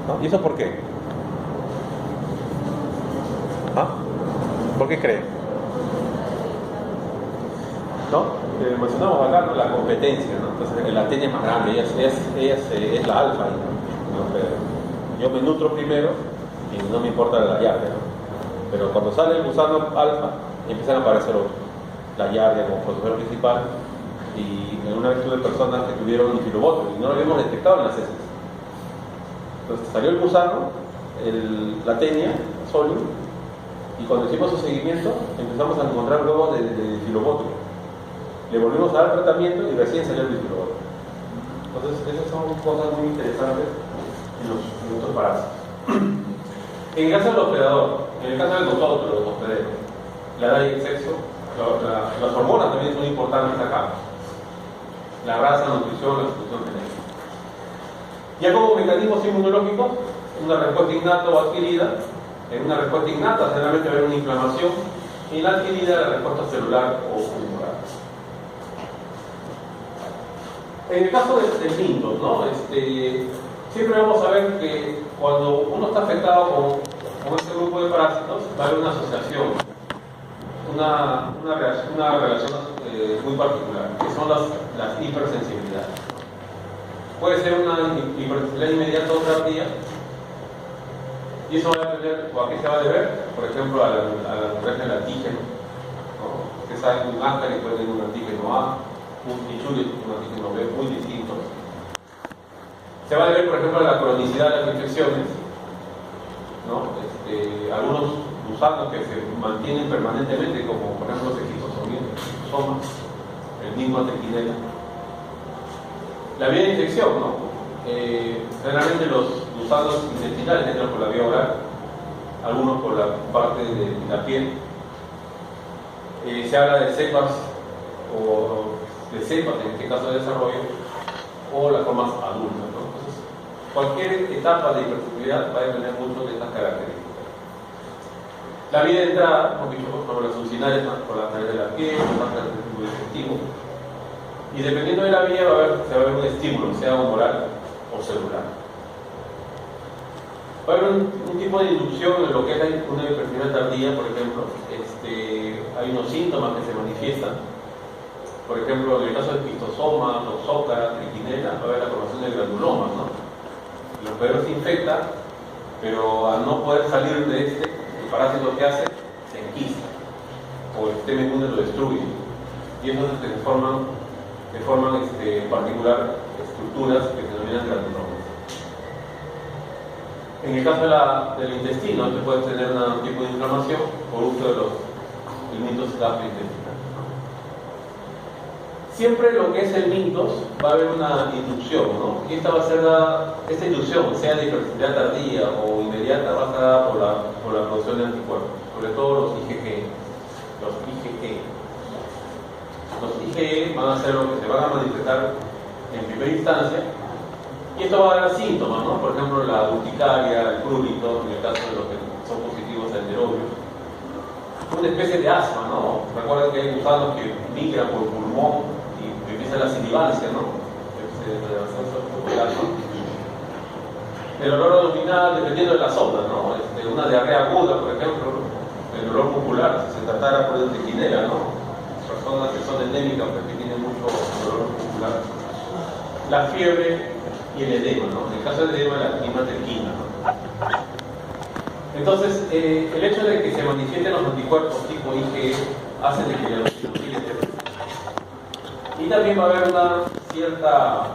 ¿no? ¿Y eso por qué? ¿Ah? ¿Por qué creen? ¿No? Mencionamos acá, ¿no?, la competencia, ¿no? Entonces la tenia es más grande, ella es la alfa, ¿no? Yo me nutro primero y no me importa la giardia, ¿no? Pero cuando sale el gusano alfa, empiezan a aparecer otros, la giardia como protozoo principal. Y en una vez tuve personas que tuvieron difilobotrio y no lo habíamos detectado en las heces. Entonces salió el gusano, la tenia, solo, y cuando hicimos su seguimiento empezamos a encontrar huevos de difilobotrio. Le volvimos a dar tratamiento y recién salió el difilobotrio. Entonces esas son cosas muy interesantes en estos parásitos. En el caso del hospedador, en el caso de nosotros, los hospederos, la edad y el sexo, las hormonas también son importantes acá. La raza, la nutrición, la exclusión genética. Ya como mecanismos inmunológicos, una respuesta innata o adquirida. En una respuesta innata generalmente va a haber una inflamación, y en la adquirida la respuesta celular o humoral. En el caso de lindos, ¿no? Siempre vamos a ver que cuando uno está afectado con este grupo de parásitos, va a haber una asociación, una relación muy particular, que son las hipersensibilidades. Puede ser una hipersensibilidad inmediata o tardía, y eso va a depender, o a qué se va a deber, por ejemplo, a la naturaleza del antígeno, ¿no? Porque saben que un Ascaris puede tener un antígeno A, un Lichuris un antígeno B, muy distintos. Se va a deber, por ejemplo, a la cronicidad de las infecciones, ¿no? Algunos gusanos que se mantienen permanentemente, como por ejemplo los esquistosomas, el mismo tequinela. La vía de infección, ¿no? Generalmente los gusanos intestinales entran por la vía oral, algunos por la parte de la piel. Se habla de cepas, o de cepas, en este caso de desarrollo, o las formas adultas, ¿no? Entonces, cualquier etapa de hipersensibilidad va a depender mucho de estas características. La vía de entrada, hemos dicho, por las succinales, por la través de la piel, por la través del tubo digestivo. Y dependiendo de la vía se va a ver un estímulo, sea humoral o celular. Va a haber un tipo de inducción en lo que es una hipersensibilidad tardía, por ejemplo. Hay unos síntomas que se manifiestan. Por ejemplo, en el caso de esquistosoma, toxócara, triquinela, va a haber la formación de granulomas, ¿no? El hospedero se infecta, pero al no poder salir de el parásito que hace, se enquista, o el sistema inmune lo destruye, y eso se forman en particular estructuras que se denominan granulomas. En el caso del intestino, tú puedes tener un tipo de inflamación por uso de los elementos gastrointestinales. siempre lo que es el mitos va a haber una inducción, ¿no? Y esta va a ser esta inducción, sea de hipersensibilidad tardía o inmediata, va a ser dada por la producción de anticuerpos, sobre todo los IgG. Los IgG. Los IgE van a ser lo que se van a manifestar en primera instancia, y esto va a dar síntomas, ¿no? Por ejemplo, la urticaria, el prurito, en el caso de los que son positivos al nerobio. Una especie de asma, ¿no? Recuerden que hay gusanos que migran por pulmón y empieza la silivancia, ¿no? El olor abdominal, dependiendo de la zona, ¿no? Una diarrea aguda, por ejemplo, el olor muscular, si se tratara por el triquinela, ¿no? Personas que son endémicas, pues, que tienen mucho dolor muscular. La fiebre y el edema, ¿no? En el caso del edema, la climaterquina, ¿no? Entonces, el hecho de que se manifiesten los anticuerpos tipo IgE hace de que la eosinofilia esté presente. Y también va a haber una cierta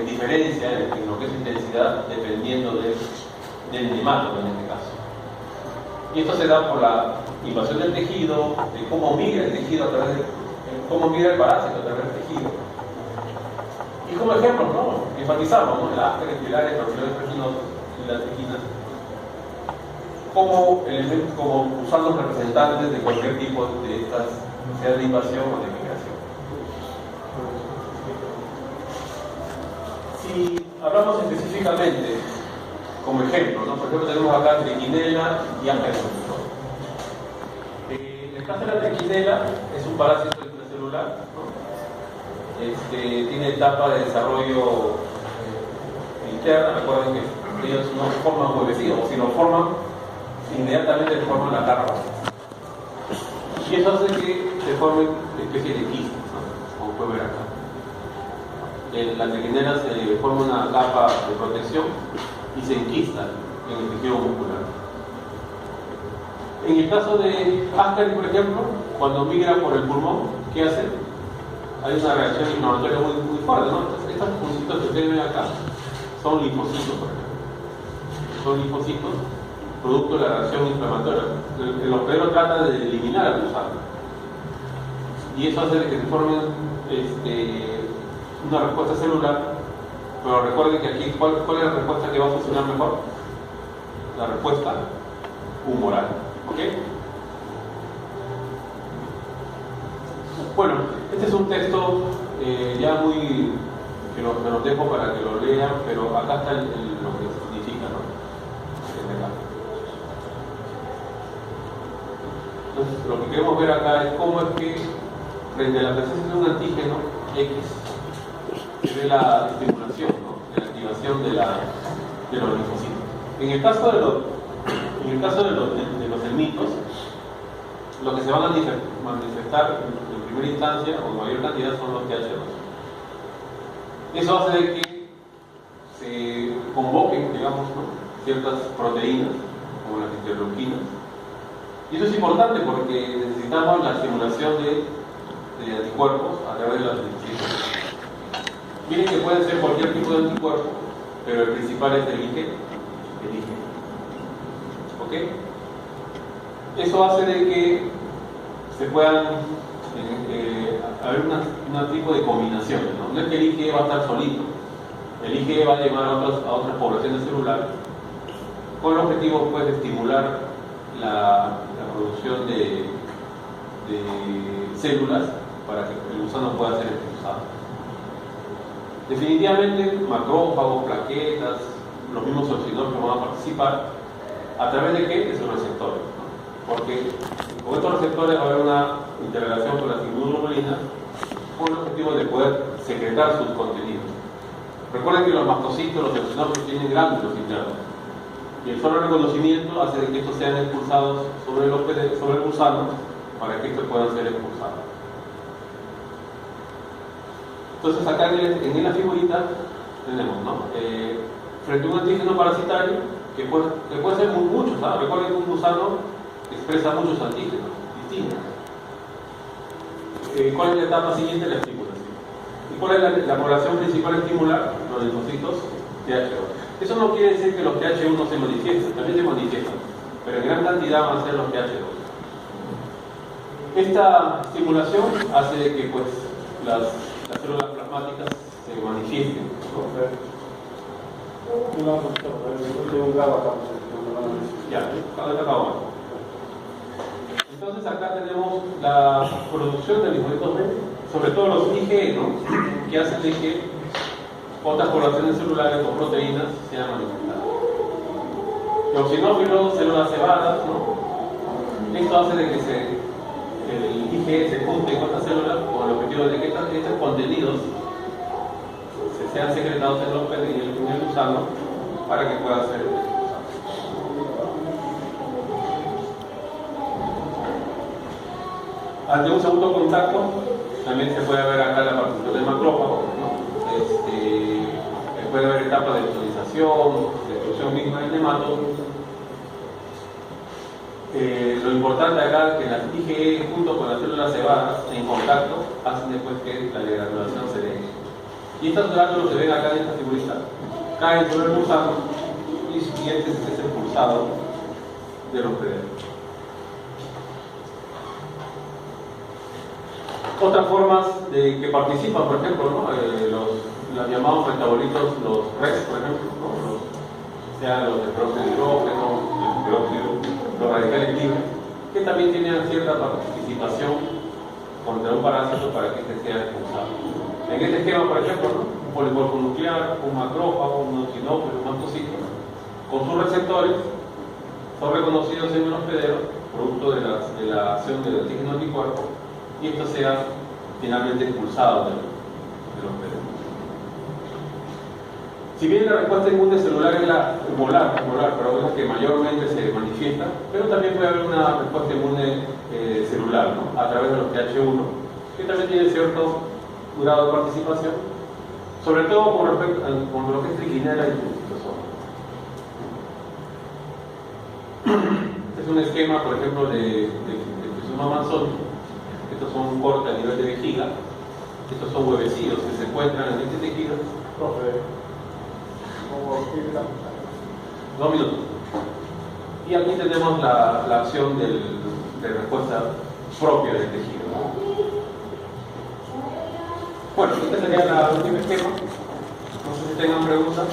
diferencia en lo que es intensidad dependiendo del nemato en este caso. Y esto se da por la invasión del tejido, de cómo migra el tejido a través de cómo migra el parásito a través del tejido. Y como ejemplo, ¿no? Enfatizamos, ¿no? Las ascaris, pilares, torsiones vertiginosas y las triquinas como usando representantes de cualquier tipo de estas, sea de invasión o de migración. Si hablamos específicamente, como ejemplo, ¿no? Por ejemplo, tenemos acá triquinela y ascaris. En el caso de la triquinela, es un parásito extracelular, ¿no? Tiene etapa de desarrollo interna. Recuerden que ellos no forman huevecillos, o si lo forman, inmediatamente se forman la larva. Y eso hace que se formen especies de quistes, ¿no? Como pueden ver acá. En la triquinela se forma una capa de protección y se enquista en el tejido muscular. En el caso de ascaris, por ejemplo, cuando migra por el pulmón, ¿qué hace? Hay una reacción inflamatoria muy fuerte, ¿no? Estos puntitos que ustedes ven acá son linfocitos, por ejemplo. Son linfocitos producto de la reacción inflamatoria. El hospedero trata de eliminar al gusano. Y eso hace que se forme una respuesta celular. Pero recuerden que aquí, ¿cuál es la respuesta que va a funcionar mejor? La respuesta humoral. ¿Ok? Bueno, este es un texto ya muy que lo dejo para que lo lean, pero acá está lo que significa, ¿no? Entonces, lo que queremos ver acá es cómo es que frente a la presencia de un antígeno X se ve la estimulación, ¿no? De la activación de los linfocitos. En el caso de los helmintos, lo que se van a manifestar en primera instancia o en mayor cantidad son los TH2. Eso hace de que se convoquen, digamos, ¿no? Ciertas proteínas como las interleuquinas. Y eso es importante porque necesitamos la estimulación de anticuerpos a través de las linfocitos. Miren que pueden ser cualquier tipo de anticuerpo, pero el principal es el IgE. ¿Ok? Eso hace de que se puedan haber un tipo de combinaciones, ¿no? No es que el IgE va a estar solito. El IgE va a llevar a otras poblaciones celulares con el objetivo, pues, de estimular la producción de células para que el gusano pueda ser expulsado. Definitivamente, macrófagos, plaquetas, los mismos eosinófilos van a participar a través de ¿qué? De sus receptores, ¿no? Porque con estos receptores va a haber una interrelación con las inmunoglobulinas con el objetivo de poder secretar sus contenidos. Recuerden que los mastocitos, los eosinófilos tienen glándulos internos. Y el solo reconocimiento hace de que estos sean expulsados sobre el gusano para que estos puedan ser expulsados. Entonces acá en la figurita tenemos, ¿no? Frente a un antígeno parasitario que puede ser muchos, ¿sabes? Recuerden que un gusano expresa muchos antígenos distintos. ¿Cuál es la etapa siguiente? La estimulación. ¿Y cuál es la población principal estimular? Los linfocitos TH2. Eso no quiere decir que los TH1 no se manifiesten, también se manifiestan, pero en gran cantidad van a ser los TH2. Esta estimulación hace que, pues, las células plasmáticas se manifiesten, ¿no? Ya, acá acabamos. Entonces acá tenemos la producción de linfocitos B, sobre todo los IgE, ¿no? Que hacen de que otras poblaciones celulares o proteínas sean manifestadas. Los eosinófilos, células cebadas, ¿no? Esto hace de que el IgE se junte con estas células con el objetivo de que estos contenidos sean secretados en el gusano para que pueda ser usado. Ante un segundo contacto, también se puede ver acá la participación del macrófago, ¿no? Puede haber etapas de neutralización, destrucción misma del nemato. Lo importante acá es que las IgE junto con las células cebadas en contacto hacen después que la degranulación se dé. Y estos gránulos se ven acá en esta figurita, caen sobre el gusano y este es expulsado de los hospedero. Otras formas de que participan, por ejemplo, ¿no? Los llamados metabolitos, los RES, por ejemplo, ¿no? Sean los de peróxido de hidrógeno, los radicales libres, que también tienen cierta participación contra un parásito para que este sea expulsado. En este esquema, por ejemplo, ¿no? Un polimorfo nuclear, un macrófago, un eosinófilo, un mastocito, con sus receptores, son reconocidos en el hospedero, producto de la acción del antígeno anticuerpo, y estos sean finalmente expulsados del hospedero. Si bien la respuesta inmune celular es la molar, pero es la que mayormente se manifiesta, pero también puede haber una respuesta inmune celular, ¿no? A través de los TH1, que también tiene cierto grado de participación, sobre todo con respecto a lo que es triquinela y citosoma. Este es un esquema, por ejemplo, de frisoma manzónico. Estos son cortes a nivel de vejiga, estos son huevecillos que se encuentran en este tejido. 2 minutos. Y aquí tenemos la acción de respuesta propia del tejido. Bueno, este sería el último esquema. No sé si tengan preguntas.